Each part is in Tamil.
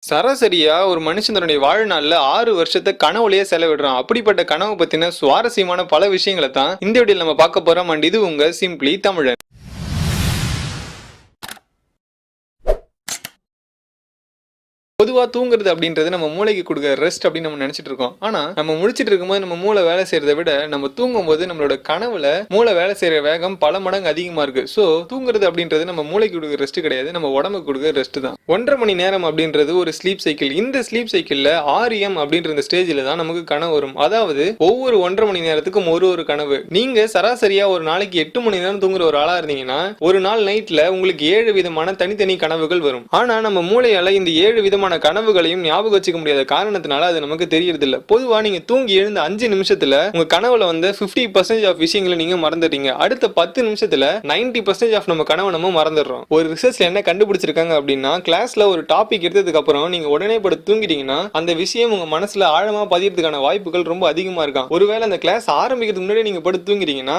சராசரியா ஒரு மனுஷன் தன்னுடைய வாழ்நாள்ல 6 வருஷத்தை கனவுலயே செலவிடுறான். அப்படிப்பட்ட கனவு பத்தின சுவாரஸ்யமான பல விஷயங்களை தான் இந்த வீடியோல நம்ம பார்க்க போறோம். அண்ட் இது உங்க சிம்பிளி தமிழன். பொதுவா தூங்குறது அப்படின்றது நம்ம மூளைக்கு கொடுக்குற ரெஸ்ட் அப்படின்னு நம்ம நினைச்சிட்டு இருக்கோம். ஆனா நம்ம முழிச்சிட்டு இருக்கும்போது நம்ம மூளை வேலை செய்யறதை விட நம்ம தூங்கும் போது நம்மளோட கனவுல மூளை வேலை செய்யற வேகம் பல மடங்கு அதிகமா இருக்கு. சோ தூங்குறது அப்படின்றது நம்ம மூளைக்கு கொடுக்குற ரெஸ்ட் கிடையாது, நம்ம உடம்புக்கு கொடுக்குற ரெஸ்ட் தான். 1.5 மணி நேரம் அப்படின்றது ஒரு ஸ்லீப் சைக்கிள். இந்த ஸ்லீப் சைக்கிள்ல REM அப்படின்ற இந்த ஸ்டேஜ்ல தான் நமக்கு கனவு வரும். அதாவது ஒவ்வொரு 1.5 மணி நேரத்துக்கும் ஒரு கனவு. நீங்க சராசரியா ஒரு நாளைக்கு 8 மணி நேரம் தூங்குற ஒரு ஆளா இருந்தீங்கன்னா ஒரு நாள் நைட்ல உங்களுக்கு 7 விதமான தனித்தனி கனவுகள் வரும். ஆனா நம்ம மூளையால இந்த 7 விதமான கனவுகளையும் ஞாபகம் வச்சுக்க முடியாத காரணத்தினால அது நமக்கு தெரியறது இல்ல. பொதுவா நீங்க தூங்கி எழுந்த 5 நிமிஷத்துல உங்க கனவுல வந்து 50% ஆஃப் விஷயங்களை நீங்க மறந்துடுறீங்க. அடுத்த 10 நிமிஷத்துல 90% ஆஃப் நம்ம கனவை நம்ம மறந்துடுறோம். ஒரு ரிசர்ச்ல என்ன கண்டுபிடிச்சிருக்காங்க அப்படின்னா, கிளாஸ்ல ஒரு டாபிக் எடுத்ததுக்கு அப்புறம் நீங்க உடனே படுத்து தூங்கிட்டீங்கன்னா அந்த விஷயம் உங்க மனசுல ஆழமா பதியறதுக்கான வாய்ப்புகள் ரொம்ப அதிகமா இருக்காம். ஒருவேளை அந்த கிளாஸ் ஆரம்பிக்கிறதுக்கு முன்னாடி நீங்க படுத்து தூங்கிட்டீங்கன்னா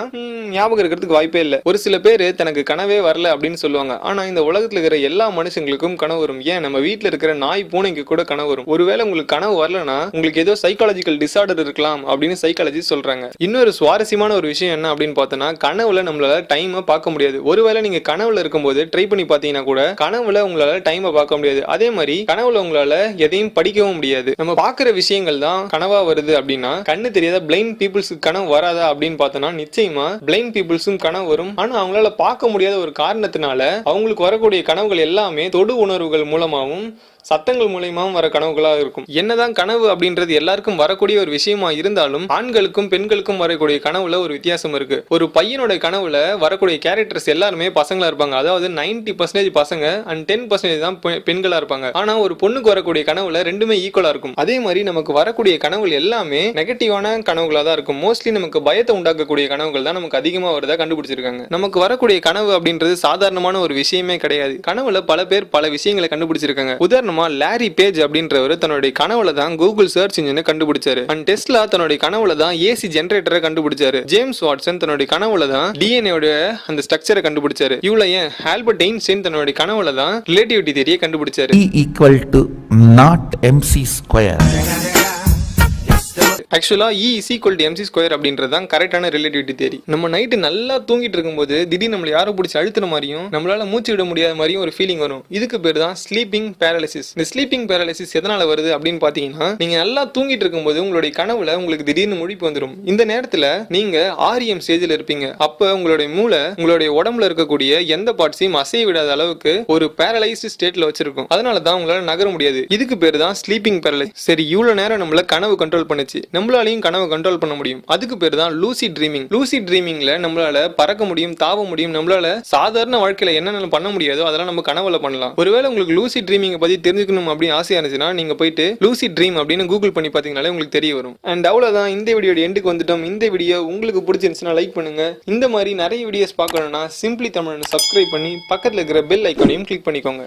ஞாபகம் இருக்கிறதுக்கு வாய்ப்பே இல்ல. ஒரு சில பேர் தனக்கு கனவே வரல அப்படின்னு சொல்லுவாங்க. ஆனா இந்த உலகத்துல இருக்கிற எல்லா மனுஷங்களுக்கும் கனவு வரும். ஏன் நம்ம வீட்டுல இருக்கிற நாய் பூனைக்கு கூட கனவு வரும். ஒருவேளை உங்களுக்கு கனவு வரலனா உங்களுக்கு ஏதோ சைக்காலஜிக்கல் டிசார்டர் இருக்கலாம் அப்படின்னு சைக்காலஜி சொல்றாங்க. இன்னொரு சுவாரஸ்யமான ஒரு விஷயம் என்ன அப்படின்னு பார்த்தோம்னா, கனவுல நம்மளால டைமை பார்க்க முடியாது. ஒருவேளை நீங்க கனவுல இருக்கும்போது ட்ரை பண்ணி பார்த்தீங்கன்னா கூட கனவுல உங்களால டைமை பார்க்க முடியாது. அதே மாதிரி கனவுல உங்களால எதையும் படிக்கவும் முடியாது. நம்ம பார்க்குற விஷயங்கள் தான் கனவா வருது அப்படின்னா, கண்ணு தெரியாத பிளைண்ட் பீப்புள்ஸுக்கு கனவு வராதா அப்படின்னு பார்த்தோம்னா நிச்சயமா பிளைண்ட் பீப்புள்ஸும் கனவு வரும். ஆனா அவங்களால பார்க்க முடியாத ஒரு காரணத்தினால அவங்களுக்கு வரக்கூடிய கனவுகள் எல்லாமே தொடு உணர்வுகள் மூலமாகவும் சத்தங்கள் மூலமாவும் வர கனவுகளாக இருக்கும். என்னதான் கனவு அப்படின்றது எல்லாருக்கும் வரக்கூடிய ஒரு விஷயமா இருந்தாலும் ஆண்களுக்கும் பெண்களுக்கும் வரக்கூடிய கனவுல ஒரு வித்தியாசம் இருக்கு. ஒரு பையனோட கனவுல வரக்கூடிய கேரக்டர்ஸ் எல்லாருமே பசங்களா இருப்பாங்க. அதாவது 90% பசங்க அண்ட் 10% தான் பெண்களா இருப்பாங்க. ஆனா ஒரு பொண்ணுக்கு வரக்கூடிய கனவுல ரெண்டுமே ஈக்குவலா இருக்கும். அதே மாதிரி நமக்கு வரக்கூடிய கனவுகள் எல்லாமே நெகட்டிவான கனவுகளா தான் இருக்கும். மோஸ்ட்லி நமக்கு பயத்தை உண்டாக்கக்கூடிய கனவுகள் தான் நமக்கு அதிகமா வருதா கண்டுபிடிச்சிருக்காங்க. நமக்கு வரக்கூடிய கனவு அப்படின்றது சாதாரணமான ஒரு விஷயமே கிடையாது. கனவுல பல பேர் பல விஷயங்களை கண்டுபிடிச்சிருக்காங்க. உதாரணமா லாரி பேஜ் அப்படின்றவர் தன்னுடைய கனவுல தான் கூகுள் சர்ச் இன்ஜினை கண்டுபிடிச்சாரு. அண்ட் டெஸ்லா தன்னுடைய கனவுல தான் ஏசி ஜெனரேட்டரை கண்டுபிடிச்சாரு. ஜேம்ஸ் வாட்சன் தன்னுடைய கனவுல தான் DNA அந்த ஸ்ட்ரக்சரை கண்டுபிடிச்சாரு. இவ்வளவு ஏன் ஆல்பர்ட் ஐன்ஸ்டைன் தன்னுடைய கனவுல தான் ரிலேட்டிவிட்டி தியரியை கண்டுபிடிச்சாரு. ஆக்சுவலா E=mc² அப்படின்றது தான் கரெக்டான ரிலேட்டிவிட்டி தியரி. நம்ம நைட்டு நல்லா தூங்கிட்டு இருக்கும்போது திடீர்னு நம்மள யாரோ பிடிச்சி அழுத்துற மாதிரியும் நம்மளால மூச்சு விட முடியாத மாதிரியும் ஒரு ஃபீலிங் வரும். இதுக்கு பேர் தான் ஸ்லீப்பிங் பேரலிசிஸ். இந்த ஸ்லீப்பிங் பேரலிசிஸ் எதனால வருது அப்படின்னு பாத்தீங்கன்னா, நீங்க நல்லா தூங்கிட்டு இருக்கும்போது உங்களுடைய கனவுல உங்களுக்கு திடீர்னு முழிப்பு வந்துடும். இந்த நேரத்துல நீங்க REM ஸ்டேஜ்ல இருப்பீங்க. அப்ப உங்களுடைய மூளை உங்களுடைய உடம்புல இருக்கக்கூடிய எந்த பார்ட்ஸையும் அசைய விடாத அளவுக்கு ஒரு பேரலைஸ்ட் ஸ்டேட்ல வச்சிருக்கும். அதனால தான் உங்களால நகர முடியாது. இதுக்கு பேர் தான் ஸ்லீப்பிங் பேரலைசிஸ். சரி, இவ்வளவு நேரம் நம்மள கனவு கண்ட்ரோல் பண்ணுச்சு, நம்மளாலையும் கனவை கண்ட்ரோல் பண்ண முடியும். அதுக்கு பேர் தான் லூசிட் ட்ரீமிங். லூசிட் ட்ரீமிங்ல நம்மளால பறக்க முடியும், தாவ முடியும். நம்மளால சாதாரண வாழ்க்கையில என்னென்ன பண்ண முடியாதோ அதெல்லாம் நம்ம கனவுல பண்ணலாம். ஒருவேளை உங்களுக்கு லூசிட் ட்ரீமிங் பத்தி தெரிஞ்சுக்கணும் அப்படின்னு ஆசையா இருந்துச்சுன்னா நீங்க போயிட்டு லூசிட் ட்ரீம் அப்படின்னு கூகுள் பண்ணி பாத்தீங்கன்னாலே உங்களுக்கு தெரிய வரும். அண்ட் அவ்வளவுதான், இந்த வீடியோட எண்டுக்கு வந்துட்டோம். இந்த வீடியோ உங்களுக்கு பிடிச்சிருந்துச்சுன்னா லைக் பண்ணுங்க. இந்த மாதிரி நிறைய வீடியோஸ் பார்க்கணும்னா சிம்பிளி தமிழ் சப்ஸ்கிரைப் பண்ணி பக்கத்துல இருக்கிற பெல் ஐக்கானையும் கிளிக் பண்ணிக்கோங்க.